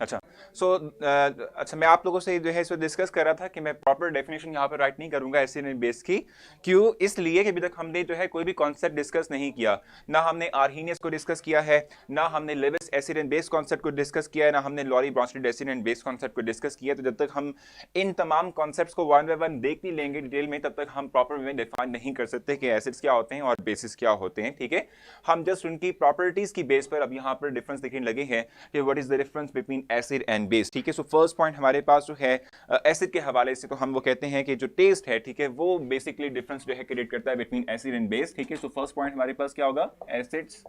अच्छा। सो अच्छा, मैं आप लोगों से जो है इस वक्त डिस्कस कर रहा था कि मैं प्रॉपर डेफिनेशन यहाँ पर राइट नहीं करूंगा एसिड एंड बेस की। क्यों? इसलिए कि अभी तक हमने जो है कोई भी कॉन्सेप्ट डिस्कस नहीं किया। ना हमने आर्हीनियस को डिस्कस किया है, ना हमने Lewis acid and base concept को डिस्कस किया है, ना हमने Lowry Bronsted acid and base concept को डिस्कस किया। तो जब तक हम इन तमाम कॉन्सेप्ट्स को वन बाय वन देख नहीं लेंगे डिटेल में, तब तक हम प्रॉपर वे में डिफाइन नहीं कर सकते कि एसिड्स क्या होते हैं और बेसिस क्या होते हैं। ठीक है, हम जस्ट उनकी प्रॉपर्टीज की बेस पर अब यहाँ पर डिफरेंस देखने लगे हैं कि what is the difference between acid and base. ठीक है, सो फर्स्ट पॉइंट हमारे पास जो है एसिड के हवाले से, तो हम वो कहते हैं कि जो टेस्ट है, ठीक है, वो बेसिकली डिफरेंस जो है क्रिएट करता है बिटवीन एसिड एंड बेस। ठीक है, सो फर्स्ट पॉइंट हमारे पास क्या होगा? एसिड्स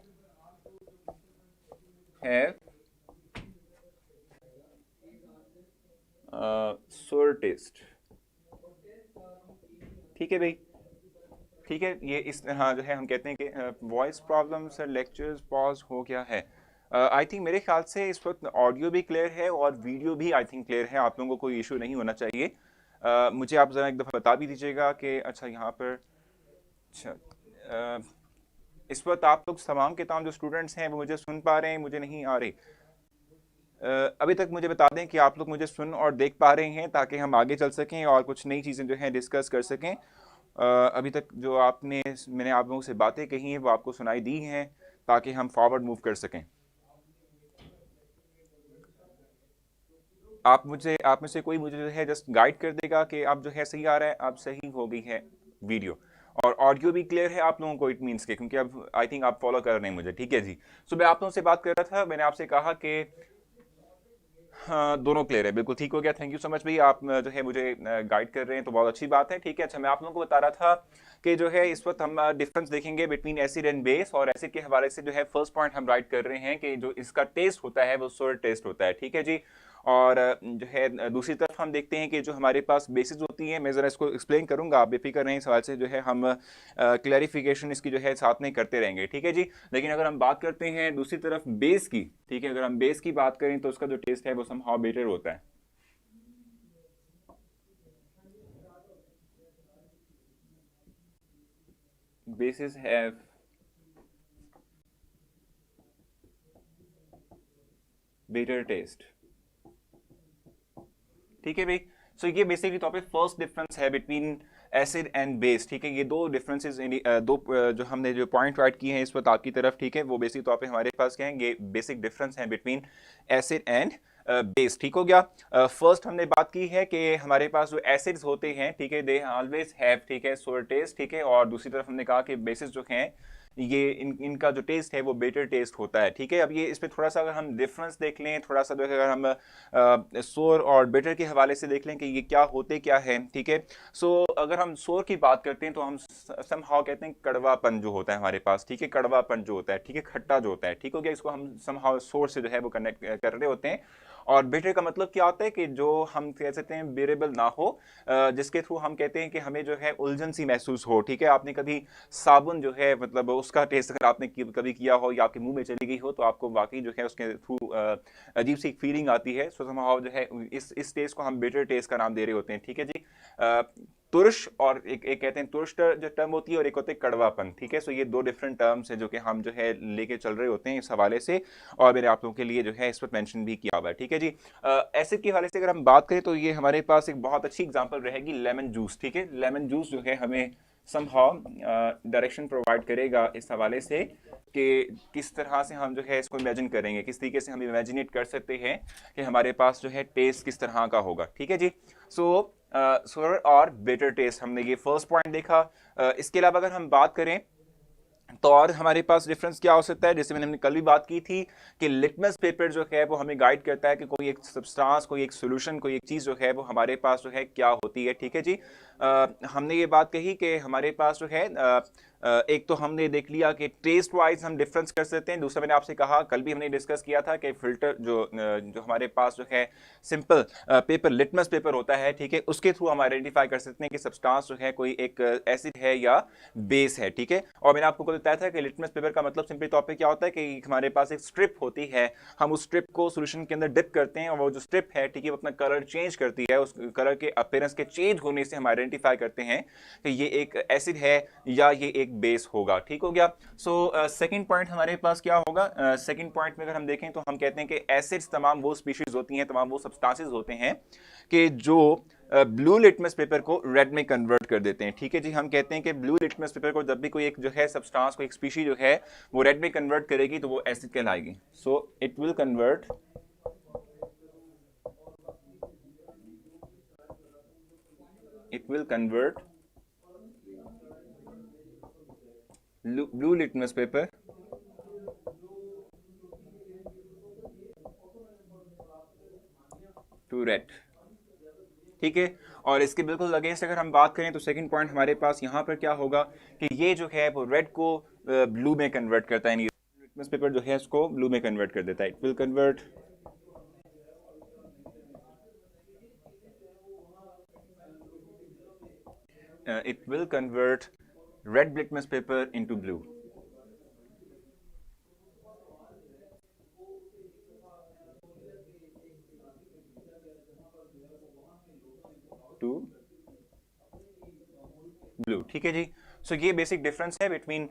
हैव सोर टेस्ट। ठीक है भाई, ठीक है, ये इस तरह जो है हम कहते हैं कि voice problem sir, lectures pause हो गया है। आई थिंक मेरे ख्याल से इस वक्त ऑडियो भी क्लियर है और वीडियो भी आई थिंक क्लियर है। आप लोगों को कोई इशू नहीं होना चाहिए। मुझे आप ज़रा एक दफ़ा बता भी दीजिएगा कि अच्छा यहाँ पर, अच्छा इस वक्त आप लोग तमाम के तमाम जो स्टूडेंट्स हैं वो मुझे सुन पा रहे हैं, मुझे नहीं आ रही। अभी तक मुझे बता दें कि आप लोग मुझे सुन और देख पा रहे हैं, ताकि हम आगे चल सकें और कुछ नई चीज़ें जो हैं डिस्कस कर सकें। अभी तक जो मैंने आप लोगों से बातें कही हैं वो आपको सुनाई दी हैं, ताकि हम फॉरवर्ड मूव कर सकें। आप में से कोई मुझे जो है जस्ट गाइड कर देगा कि आप जो है सही आ रहा है, अब सही हो गई है वीडियो और ऑडियो भी क्लियर है आप लोगों को, इट मीन्स के, क्योंकि अब आई थिंक आप फॉलो कर रहे हैं मुझे। ठीक है जी, सो मैं आप लोगों से बात कर रहा था, मैंने आपसे कहा कि हाँ, दोनों क्लियर है, बिल्कुल ठीक हो गया। थैंक यू सो मच भाई, आप जो है मुझे गाइड कर रहे हैं तो बहुत अच्छी बात है। ठीक है, अच्छा मैं आप लोगों को बता रहा था कि जो है इस वक्त हम डिफरेंस देखेंगे बिटवीन एसिड एंड बेस, और एसिड के हवाले से जो है फर्स्ट पॉइंट हम राइट कर रहे हैं कि जो इसका टेस्ट होता है वो सोर टेस्ट होता है। ठीक है जी, और जो है दूसरी तरफ हम देखते हैं कि जो हमारे पास बेसिस होती हैं, मैं ज़रा इसको एक्सप्लेन करूंगा, आप बेफिक्र रहें, सवाल से जो है हम क्लैरिफिकेशन इसकी जो है साथ में करते रहेंगे। ठीक है जी, लेकिन अगर हम बात करते हैं दूसरी तरफ बेस की, ठीक है, अगर हम बेस की बात करें तो उसका जो टेस्ट है वो समहाउ बेटर होता है। Bases have better taste. ठीक है भाई, सो ये बेसिकली टॉपिक फर्स्ट डिफरेंस है बिटवीन एसिड एंड बेस। ठीक है, ये दो डिफरेंसेस दो जो हमने जो पॉइंट राइट किए हैं इस वक्त आपकी तरफ, ठीक है, वो बेसिक टॉपिक हमारे पास क्या है, ये बेसिक डिफरेंस है बिटवीन एसिड एंड बेस। ठीक हो गया। फर्स्ट हमने बात की है कि हमारे पास जो एसिड्स होते हैं, ठीक है, दे ऑलवेज हैव, ठीक है, सोर टेस्ट। ठीक है, और दूसरी तरफ हमने कहा कि बेसिस जो हैं ये इनका जो टेस्ट है वो बेटर टेस्ट होता है। ठीक है, अब ये इस पे थोड़ा सा अगर हम डिफरेंस देख लें, थोड़ा सा जो है अगर हम सोर और बेटर के हवाले से देख लें कि ये क्या होते क्या है। ठीक है, सो अगर हम सोर की बात करते हैं तो हम समहाउ कहते हैं कड़वापन जो होता है हमारे पास, ठीक है, कड़वापन जो होता है, ठीक है, खट्टा जो होता है, ठीक हो गया, इसको हम समहाउ सोर से जो है वो कनेक्ट कर रहे होते हैं। और बेटर का मतलब क्या होता है कि जो हम कह सकते हैं बेरेबल ना हो, जिसके थ्रू हम कहते हैं कि हमें जो है उलझन सी महसूस हो। ठीक है, आपने कभी साबुन जो है मतलब उसका टेस्ट अगर आपने कभी किया हो या आपके मुंह में चली गई हो, तो आपको वाकई जो है उसके थ्रू अजीब सी फीलिंग आती है। सो समहाउ जो है इस टेस्ट को हम बेटर टेस्ट का नाम दे रहे होते हैं। ठीक है जी, तुरश और एक कहते हैं तुरश जो टर्म होती है, और एक होते हैं कड़वापन। ठीक है, सो ये दो डिफरेंट टर्म्स है जो कि हम जो है लेके चल रहे होते हैं इस हवाले से, और मैंने आप लोगों के लिए जो है इस पर मेंशन भी किया हुआ है। ठीक है जी, एसिड के हवाले से अगर हम बात करें तो ये हमारे पास एक बहुत अच्छी एग्जांपल रहेगी लेमन जूस। ठीक है, लेमन जूस जो है हमें समहाउ डायरेक्शन प्रोवाइड करेगा इस हवाले से कि किस तरह से हम जो है इसको इमेजिन करेंगे, किस तरीके से हम इमेजिनेट कर सकते हैं कि हमारे पास जो है टेस्ट किस तरह का होगा। ठीक है जी, सो सोर और बेटर टेस्ट हमने ये फर्स्ट पॉइंट देखा। इसके अलावा अगर हम बात करें तो और हमारे पास डिफरेंस क्या हो सकता है, जैसे हमने कल भी बात की थी कि लिटमस पेपर जो है वो हमें गाइड करता है कि कोई एक सब्सटेंस, कोई एक सॉल्यूशन, कोई एक चीज़ जो है वो हमारे पास जो है क्या होती है। ठीक है जी, हमने ये बात कही कि हमारे पास जो है एक तो हमने देख लिया कि टेस्ट वाइज हम डिफरेंस कर सकते हैं। दूसरा मैंने आपसे कहा, कल भी हमने डिस्कस किया था कि फिल्टर जो हमारे पास जो है सिंपल पेपर, लिटमस पेपर होता है, ठीक है, उसके थ्रू हम आइडेंटिफाई कर सकते हैं कि सब्सटेंस जो है कोई एक एसिड है या बेस है। ठीक है, और मैंने आपको बताया था कि लिटमस पेपर का मतलब सिंपली तौर पे क्या होता है कि हमारे पास एक स्ट्रिप होती है, हम उस स्ट्रिप को सॉल्यूशन के अंदर डिप करते हैं और वो जो स्ट्रिप है, ठीक है, वो अपना कलर चेंज करती है। उस कलर के अपीयरेंस के चेंज होने से हम आइडेंटिफाई करते हैं कि ये एक एसिड है या ये एक बेस होगा, ठीक हो गया। सो सेकंड पॉइंट हमारे पास क्या होगा, सेकंड पॉइंट में अगर हम देखें तो हम कहते हैं कि एसिड्स तमाम वो स्पीशीज होती हैं, तमाम वो सब्सटेंसेस होते हैं कि जो ब्लू लिटमस पेपर को रेड में कन्वर्ट कर देते हैं, ठीक है जी। हम कहते हैं कि ब्लू लिटमस पेपर को जब भी कोई एक जो है सब्सटेंस, कोई एक स्पीशी जो है वो रेड में कन्वर्ट करेगी तो वो एसिड कहलाएगी। So it will convert blue litmus paper to red, ठीक है। और इसके बिल्कुल अगेंस्ट अगर हम बात करें तो सेकंड पॉइंट हमारे पास यहाँ पर क्या होगा कि ये जो है वो रेड को ब्लू में कन्वर्ट करता है, लिटमस पेपर जो है उसको ब्लू में कन्वर्ट कर देता है। It will convert red litmus paper into blue. To blue, ठीक है जी। सो ये बेसिक डिफरेंस है बिटवीन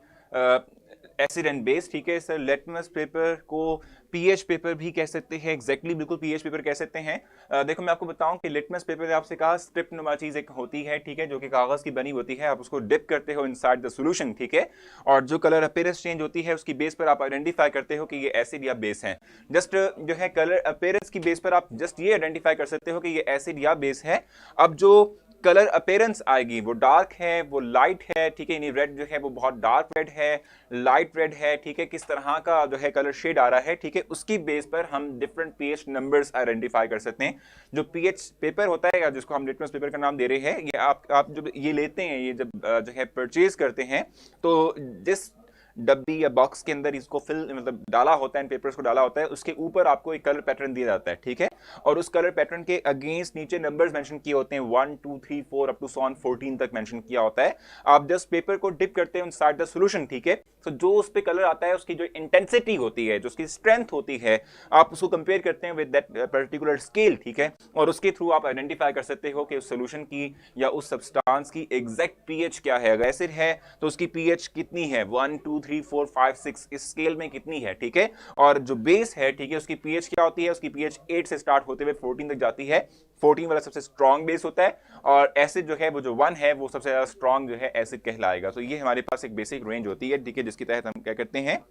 एसिड एंड बेस, ठीक है सर। लिटमस पेपर को पीएच पेपर भी कह सकते हैं, एग्जैक्टली बिल्कुल पीएच पेपर कह सकते हैं। देखो मैं आपको बताऊं कि लिटमस पेपर आपसे कहा स्ट्रिप नुमा चीज एक होती है, ठीक है, जो कि कागज की बनी होती है। आप उसको डिप करते हो इनसाइड द सॉल्यूशन, ठीक है, और जो कलर अपीयरेंस चेंज होती है उसकी बेस पर आप आइडेंटिफाई करते हो कि ये एसिड या बेस है। जस्ट जो है कलर अपीयरेंस की बेस पर आप जस्ट ये आइडेंटिफाई कर सकते हो कि ये एसिड या बेस है। अब जो कलर अपीयरेंस आएगी वो डार्क है, वो लाइट है, ठीक है, यानी रेड जो है वो बहुत डार्क रेड है, लाइट रेड है, ठीक है, किस तरह का जो है कलर शेड आ रहा है, ठीक है, उसकी बेस पर हम डिफरेंट पीएच नंबर्स आइडेंटिफाई कर सकते हैं। जो पीएच पेपर होता है जिसको हम लिटमस पेपर का नाम दे रहे हैं, ये आप जब ये लेते हैं, ये जब जो है परचेज करते हैं तो जिस डब्बी या बॉक्स के अंदर इसको फिल मतलब डाला होता है, इन पेपर्स को डाला होता है, उसके ऊपर आपको एक कलर पैटर्न दिया जाता है, ठीक है, और उस कलर पैटर्न के अगेंस्ट नीचे नंबर्स मेंशन किए होते हैं, 1 2 3 4 अप टू 14 तक मेंशन किया होता है। आप जस्ट पेपर को डिप करते हैं इनसाइड द सॉल्यूशन, ठीक है, तो जो उस पे कलर आता है उसकी जो इंटेंसिटी होती है, जो उसकी स्ट्रेंथ होती है, आप उसको कंपेयर करते हैं विद दैट पर्टिकुलर स्केल, ठीक है, और उसके थ्रू आप आइडेंटिफाई कर सकते हो कि उस सॉल्यूशन की या उस सब्सटेंस की एग्जैक्ट पीएच क्या है। अगर एसिड है तो उसकी पीएच कितनी है, 1 2 3 4 5 6 इस स्केल में कितनी है, ठीक है, और जो बेस है, ठीक है, उसकी पीएच क्या होती है, उसकी पीएच 8 से स्टार्ट होते हुए 14 तक जाती है। 14 वाला सबसे स्ट्रॉन्ग बेस होता है और एसिड जो है वो जो 1 है वो सबसे ज्यादा स्ट्रॉन्ग जो है एसिड कहलाएगा। तो ये हमारे पास एक बेसिक रेंज होती है, ठीक है, जिसके तहत हम क्या करते हैं,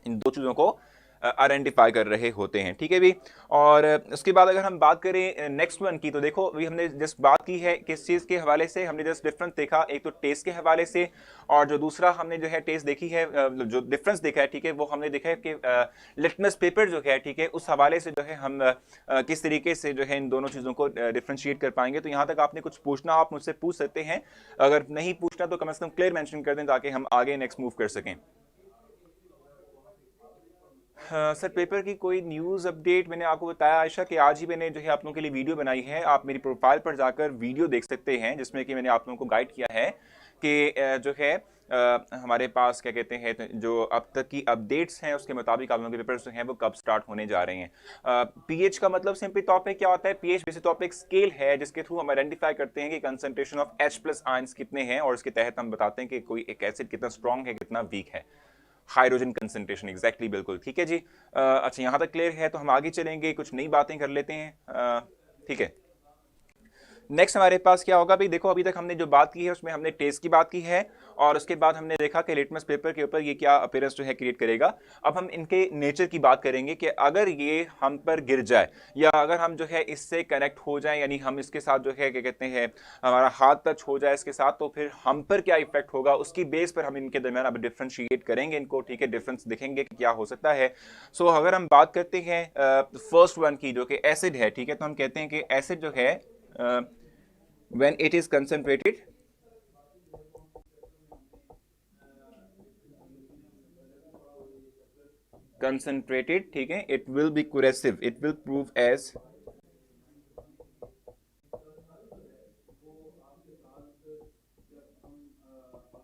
इन दो चीजों को आइडेंटिफाई कर रहे होते हैं, ठीक है भी। और उसके बाद अगर हम बात करें नेक्स्ट वन की, तो देखो अभी हमने जस्ट बात की है किस चीज़ के हवाले से, हमने जस्ट डिफरेंस देखा, एक तो टेस्ट के हवाले से, और जो दूसरा हमने जो है टेस्ट देखी है, जो डिफरेंस देखा है, ठीक है, वो हमने देखा है कि लिटमस पेपर जो है, ठीक है, उस हवाले से जो है हम किस तरीके से जो है इन दोनों चीज़ों को डिफ्रेंशिएट कर पाएंगे। तो यहाँ तक आपने कुछ पूछना आप मुझसे पूछ सकते हैं, अगर नहीं पूछना तो कम से कम क्लियर मेंशन कर दें ताकि हम आगे नेक्स्ट मूव कर सकें। सर पेपर की कोई न्यूज़ अपडेट मैंने आपको बताया आयशा कि आज ही मैंने जो है आप लोगों के लिए वीडियो बनाई है, आप मेरी प्रोफाइल पर जाकर वीडियो देख सकते हैं जिसमें कि मैंने आप लोगों को गाइड किया है कि जो है हमारे पास क्या कहते हैं जो अब तक की अपडेट्स हैं उसके मुताबिक आप लोगों के पेपर्स जो हैं वो कब स्टार्ट होने जा रहे हैं। पीएच का मतलब सिंपली तौर पे क्या होता है, पीएच बेसिक तौर पे एक स्केल है जिसके थ्रू हम आइडेंटिफाई करते हैं कि कंसंट्रेशन ऑफ H+ आयंस कितने हैं और उसके तहत हम बताते हैं कि कोई एक एसिड कितना स्ट्रॉन्ग है कितना वीक है। हाइड्रोजन कंसंट्रेशन, एग्जैक्टली, बिल्कुल ठीक है जी। अच्छा यहाँ तक क्लियर है, तो हम आगे चलेंगे, कुछ नई बातें कर लेते हैं, ठीक है। नेक्स्ट हमारे पास क्या होगा भाई, देखो अभी तक हमने जो बात की है उसमें हमने टेस्ट की बात की है और उसके बाद हमने देखा कि लिटमस पेपर के ऊपर ये क्या अपीयरेंस जो है क्रिएट करेगा। अब हम इनके नेचर की बात करेंगे कि अगर ये हम पर गिर जाए या अगर हम जो है इससे कनेक्ट हो जाए, यानी हम इसके साथ जो है क्या कहते हैं हमारा हाथ टच हो जाए इसके साथ, तो फिर हम पर क्या इफेक्ट होगा उसकी बेस पर हम इनके दरमियान अब डिफ्रेंशिएट करेंगे इनको, ठीक है, डिफरेंस दिखेंगे कि क्या हो सकता है। सो अगर हम बात करते हैं फर्स्ट वन की जो कि एसिड है, ठीक है, तो हम कहते हैं कि एसिड जो है when it is concentrated ठीक है, it will be corrosive, it will prove as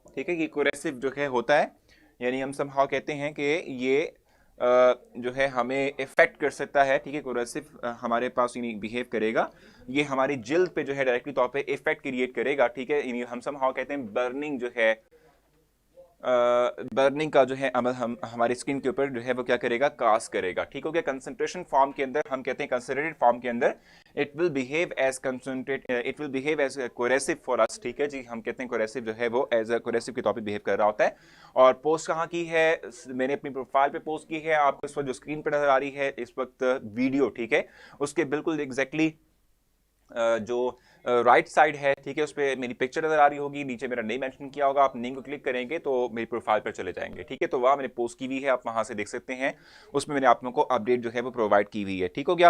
ठीक है, ये कोरेसिव जो है होता है, यानी हम समहाउ कहते हैं कि ये जो है हमें इफेक्ट कर सकता है, ठीक है, कोरेसिव हमारे पास यानी बिहेव करेगा, ये हमारी जिल्द पे जो है डायरेक्टली तौर पे इफेक्ट क्रिएट करेगा, ठीक है, हम समहाउ कहते हैं बर्निंग जो है बर्निंग का जो है अमल हम हमारी स्किन के ऊपर जो है वो क्या करेगा, कास्ट करेगा। ठीक हो गया। कंसंट्रेशन फॉर्म के अंदर हम कहते हैं, कंसंट्रेटेड फॉर्म के अंदर it will behave as concentrate, it will behave as corrosive for us. ठीक है जी, हम कहते हैं कोरेसिव जो है वो एज अ कोरेसिव के तौर पे बिहेव कर रहा होता है। और पोस्ट कहाँ की है, मैंने अपनी प्रोफाइल पे पोस्ट की है, आपको इस वक्त जो स्क्रीन पर नजर आ रही है इस वक्त वीडियो, ठीक है, उसके बिल्कुल एग्जैक्टली जो राइट साइड है, ठीक है, उस पर मेरी पिक्चर नजर आ रही होगी, नीचे मेरा नेम मेंशन किया होगा, आप नेम को क्लिक करेंगे तो मेरी प्रोफाइल पर चले जाएंगे। ठीक है, तो वहाँ मैंने पोस्ट की हुई है, आप वहाँ से देख सकते हैं, उसमें मैंने आप लोगों को अपडेट जो है वो प्रोवाइड की हुई है। ठीक हो गया।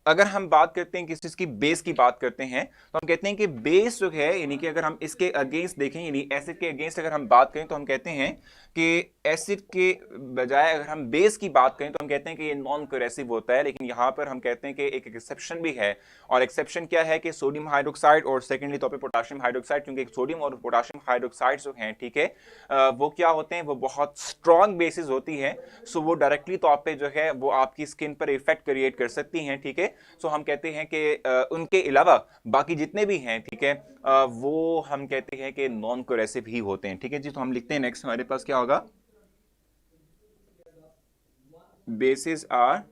अगर हम बात करते हैं किस चीज़ की, बेस की बात करते हैं, तो हम कहते हैं कि बेस जो है, यानी कि अगर हम इसके अगेंस्ट देखें, यानी एसिड के अगेंस्ट अगर हम बात करें, तो हम कहते हैं कि एसिड के बजाय अगर हम बेस की बात करें तो हम कहते हैं कि ये नॉन कोरेसिव होता है। लेकिन यहाँ पर हम कहते हैं कि एक एक्सेप्शन भी है, और एक्सेप्शन क्या है कि सोडियम हाइड्रोक्साइड और सेकेंडली तौर पे पोटाशियम हाइड्रोक्साइड, क्योंकि सोडियम और पोटाशियम हाइड्रोक्साइड जो हैं, ठीक है, वो क्या होते हैं, वो बहुत स्ट्रॉन्ग बेसिस होती हैं। सो वो डायरेक्टली तौर पे जो है वो आपकी स्किन पर इफेक्ट क्रिएट कर सकती हैं। ठीक है, सो हम कहते हैं कि उनके अलावा बाकी जितने भी हैं, ठीक है, वो हम कहते हैं कि नॉन कोरेसिव ही होते हैं। ठीक है जी, तो हम लिखते हैं नेक्स्ट, हमारे पास क्या होगा, bases are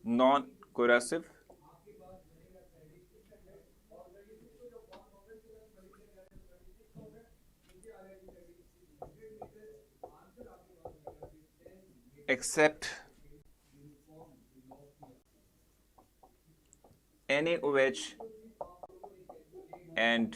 non corrosive except NaOH and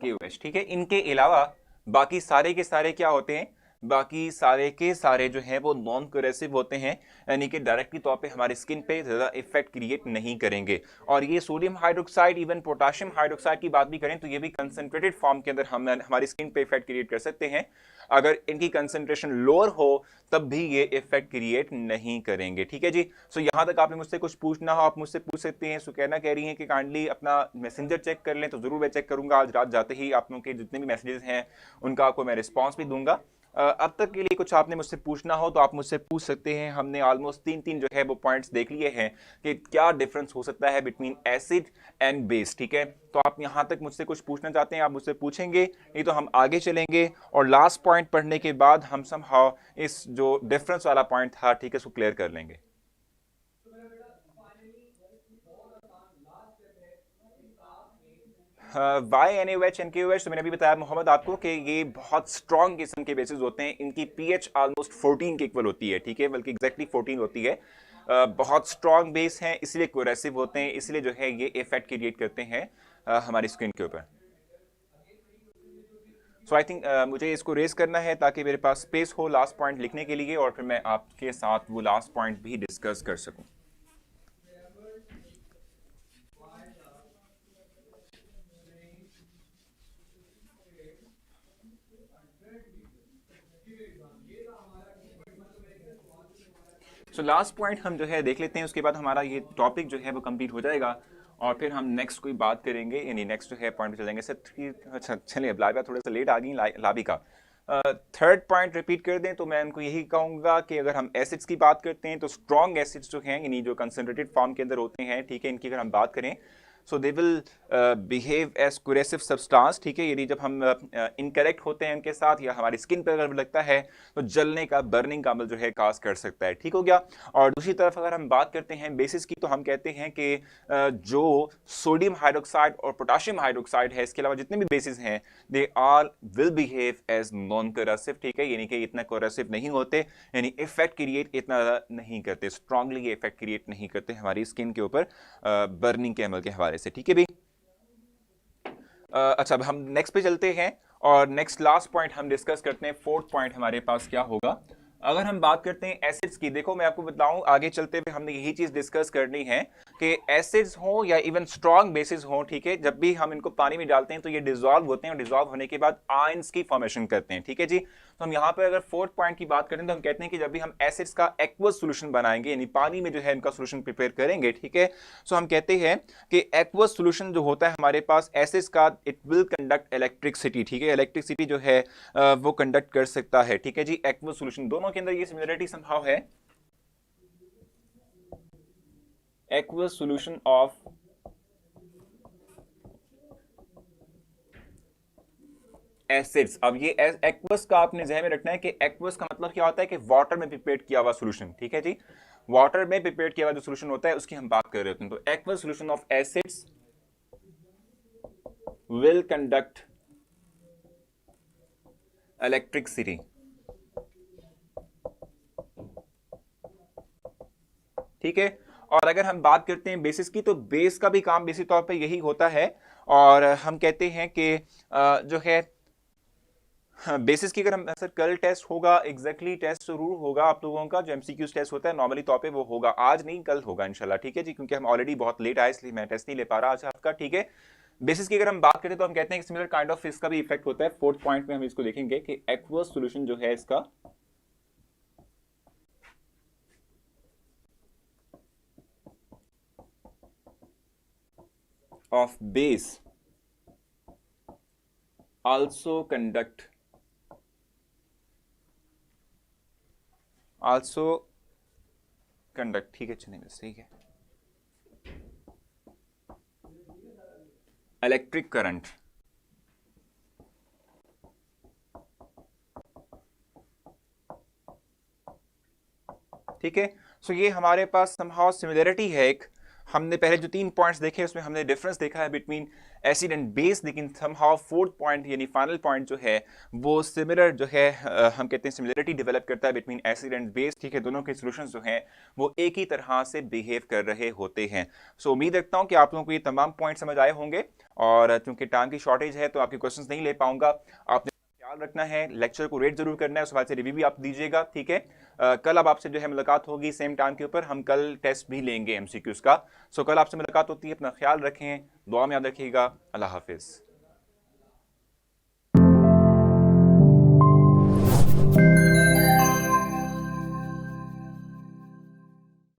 KOH। ठीक है, इनके अलावा बाकी सारे के सारे क्या होते हैं, बाकी सारे के सारे जो है वो नॉन कोरेसिव होते हैं, यानी कि डायरेक्टली तौर पे हमारी स्किन पे ज़्यादा इफेक्ट क्रिएट नहीं करेंगे। और ये sodium hydroxide, even potassium hydroxide की बात भी करें तो ये भी कंसंट्रेटेड फॉर्म के अंदर हम हमारी स्किन पे इफेक्ट क्रिएट कर सकते हैं। अगर इनकी कंसंट्रेशन लोअर हो तब भी ये इफेक्ट क्रिएट नहीं करेंगे। ठीक है जी, सो यहां तक आपने मुझसे कुछ पूछना हो आप मुझसे पूछ सकते हैं। सुकैना कह रही हैं कि काइंडली अपना मैसेंजर चेक कर लें, तो जरूर मैं चेक करूंगा। आज रात जाते ही आप लोगों के जितने भी मैसेजेस हैं उनका आपको मैं रिस्पॉन्स भी दूंगा। अब तक के लिए कुछ आपने मुझसे पूछना हो तो आप मुझसे पूछ सकते हैं। हमने ऑलमोस्ट तीन तीन जो है वो पॉइंट्स देख लिए हैं कि क्या डिफरेंस हो सकता है बिटवीन एसिड एंड बेस। ठीक है, तो आप यहां तक मुझसे कुछ पूछना चाहते हैं आप मुझसे पूछेंगे, नहीं तो हम आगे चलेंगे और लास्ट पॉइंट पढ़ने के बाद हम समहाउ इस जो डिफरेंस वाला पॉइंट था, ठीक है, इसको क्लियर कर लेंगे। वाई एन एच एन के तो मैंने अभी बताया मोहम्मद आपको कि ये बहुत स्ट्रॉन्ग किस्म के बेसिस होते हैं। इनकी पीएच ऑलमोस्ट 14 के इक्वल होती है। ठीक है, बल्कि एग्जैक्टली 14 होती है। बहुत स्ट्रॉन्ग बेस हैं, इसलिए कोरेसिव होते हैं, इसलिए जो है ये इफेक्ट क्रिएट करते हैं हमारी स्किन के ऊपर। सो आई थिंक मुझे इसको रेस करना है ताकि मेरे पास स्पेस हो लास्ट पॉइंट लिखने के लिए, और फिर मैं आपके साथ वो लास्ट पॉइंट भी डिस्कस कर सकूं। सो लास्ट पॉइंट हम जो है देख लेते हैं, उसके बाद हमारा ये टॉपिक जो है वो कंप्लीट हो जाएगा, और फिर हम नेक्स्ट कोई बात करेंगे, यानी नेक्स्ट जो है पॉइंट पे चल जाएंगे। सर अच्छा चलिए, अब लाइबा थोड़ा सा लेट आ गई लाबी का। थर्ड पॉइंट रिपीट कर दें तो मैं उनको यही कहूंगा कि अगर हम एसिड्स की बात करते हैं तो स्ट्रॉन्ग एसिड्स जो हैं, यानी जो कंसनट्रेटेड फॉर्म के अंदर होते हैं, ठीक है, इनकी अगर हम बात करें so they will behave as corrosive substance. ठीक है, यदि जब हम इनकरेक्ट होते हैं उनके साथ या हमारी स्किन पर अगर लगता है तो जलने का, बर्निंग का अमल जो है काज कर सकता है। ठीक हो गया। और दूसरी तरफ अगर हम बात करते हैं बेसिस की, तो हम कहते हैं कि जो सोडियम हाइड्रोक्साइड और पोटाशियम हाइड्रोक्साइड है, इसके अलावा जितने भी बेसिस हैं, they are will behave as non corrosive. ठीक है, यानी कि इतना कोरेसिव नहीं होते, यानी इफेक्ट क्रिएट इतना नहीं करते, स्ट्रांगली ये इफेक्ट क्रिएट नहीं करते हमारी स्किन के ऊपर बर्निंग के अमल के हवाले से। ठीक है भी। अच्छा, अब हम नेक्स्ट पे चलते हैं और नेक्स्ट लास्ट पॉइंट हम डिस्कस करते हैं। फोर्थ पॉइंट हमारे पास क्या होगा, अगर हम बात करते हैं एसिड्स की। देखो मैं आपको बताऊं, आगे चलते हुए हमने यही चीज डिस्कस करनी है कि एसिड्स हो या इवन स्ट्रॉन्ग बेसिस हो, ठीक है, जब भी हम इनको पानी में डालते हैं तो ये डिजॉल्व होते हैं, और डिजॉल्व होने के बाद आयंस की फॉर्मेशन करते हैं। ठीक है जी, तो हम यहाँ पे अगर फोर्थ पॉइंट की बात करें तो हम कहते हैं कि जब भी हम एसिड्स का एक्वस सोल्यूशन बनाएंगे, यानी पानी में जो है इनका सोल्यूशन प्रिपेयर करेंगे, ठीक है, सो हम कहते हैं कि एक्वस सोल्यूशन जो होता है हमारे पास एसिड्स का, इट विल कंडक्ट इलेक्ट्रिसिटी। ठीक है, इलेक्ट्रिसिटी जो है वो कंडक्ट कर सकता है। ठीक है जी, एक्वस सोल्यूशन दोनों के अंदर ये सिमिलरिटी संभव है। aqueous solution of acids. अब ये एक्वस का आपने ध्यान में रखना है कि एक्वस का मतलब क्या होता है कि वाटर में प्रिपेयर किया हुआ सॉल्यूशन, ठीक है जी। वाटर में प्रिपेयर किया हुआ जो सॉल्यूशन होता है उसकी हम बात कर रहे होते हैं। तो aqueous solution of acids will conduct electricity, ठीक है। और अगर हम बात करते हैं बेसिस की, तो बेस का भी काम बेसिक तौर पे यही होता है। और हम कहते हैं कि जो है बेसिस की अगर हम सर कल टेस्ट होगा, एग्जैक्टली टेस्ट जरूर होगा आप लोगों का, जो एमसीक्यूज टेस्ट होता है नॉर्मली तौर पे वो होगा, आज नहीं कल होगा इंशाल्लाह, ठीक है जी। क्योंकि हम ऑलरेडी बहुत लेट आए इसलिए मैं टेस्ट नहीं ले पा रहा आज आपका, ठीक है। बेसिस की अगर हम बात करें तो हम कहते हैं कि सिमिलर काइंड ऑफ इसका भी इफेक्ट होता है। फोर्थ पॉइंट में हम इसको देखेंगे कि एक्वस सॉल्यूशन जो है इसका of base also conduct ठीक है, चलिए सही है, इलेक्ट्रिक करंट, ठीक है। सो ये हमारे पास समहाउ सिमिलरिटी है एक। हमने पहले जो 3 पॉइंट्स देखे उसमें हमने डिफरेंस देखा है बिटवीन एसिड एंड बेस, लेकिन समहाउ फोर्थ पॉइंट यानी फाइनल पॉइंट जो है वो सिमिलर जो है हम कहते हैं सिमिलरिटी डेवलप करता है बिटवीन एसिड एंड बेस, ठीक है। दोनों के सॉल्यूशंस जो हैं वो एक ही तरह से बिहेव कर रहे होते हैं। सो उम्मीद रखता हूं कि आप लोगों को ये तमाम पॉइंट समझ आए होंगे। और चूंकि टाइम की शॉर्टेज है तो आपके क्वेश्चंस नहीं ले पाऊंगा। आपने ख्याल रखना है, लेक्चर को रेट जरूर करना है, उस बात से रिव्यू भी आप दीजिएगा, ठीक है। कल अब आपसे जो है मुलाकात होगी सेम टाइम के ऊपर, हम कल टेस्ट भी लेंगे एमसीक्यूज का। सो कल आपसे मुलाकात होती है, अपना ख्याल रखें, दुआ में याद रखिएगा। अल्लाह हाफिज।